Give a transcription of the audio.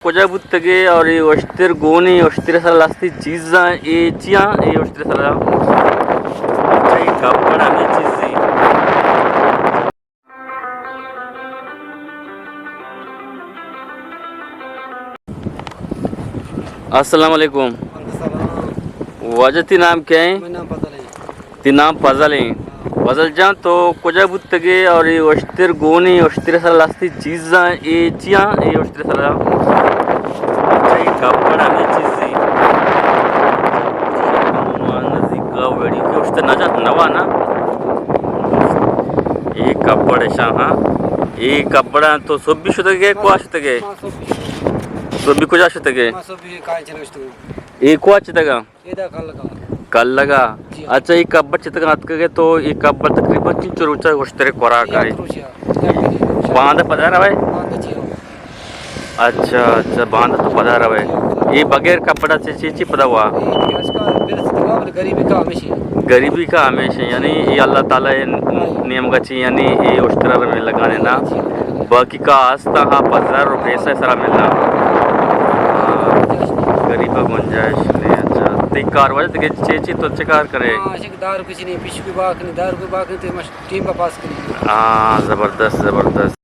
Koca buttege ari oshtir goni oshtir sara lasti chizza e chia e oshtir sara chai kapara me chizzi अस्सलाम वालेकुम वजह नाम क्या है ती नाम फजल है फजल जान तो कोजा बुत्तगे और ये ओश्तिर गोनी ओश्तिर सरा लास्ती चीज़ा ये चिया ये ओश्तिर सरा चई कपड़ा में चीज़ी नज़ीका वेड़ी के ओश्तिर ना जात नवा ना ये कपड़े शाह ये कपड़ा तो सब भी शुद्ध के कुछ शुद्ध के सब भी कुछ शुद्ध के ये कुछ शुद्ध का कल लगा अच्छा ये कब्बर चित्र हाथ के तो ये कब्बर तकरीबन 3 ऊंचा गोश्तरे कोरा का है बांध पता है भाई अच्छा अच्छा बांध तो पता है भाई ये बगैर कपड़ा से चीज़ पता हुआ गरीबी का हमेशा यानी ये अल्लाह ताला नियम गची यानी ये उस तरह में लगाने ना बाकी का आस्था हाँ 5000 रुपये से सारा मिलना गरीबा गुंजाइश नहीं अच्छा ते कारवाई तो चेची तो चकार करे दारू किसी नहीं पिछू की बात नहीं दारू की बात नहीं तो टीम का पास करी हाँ ज़बरदस्त ज़बरदस्त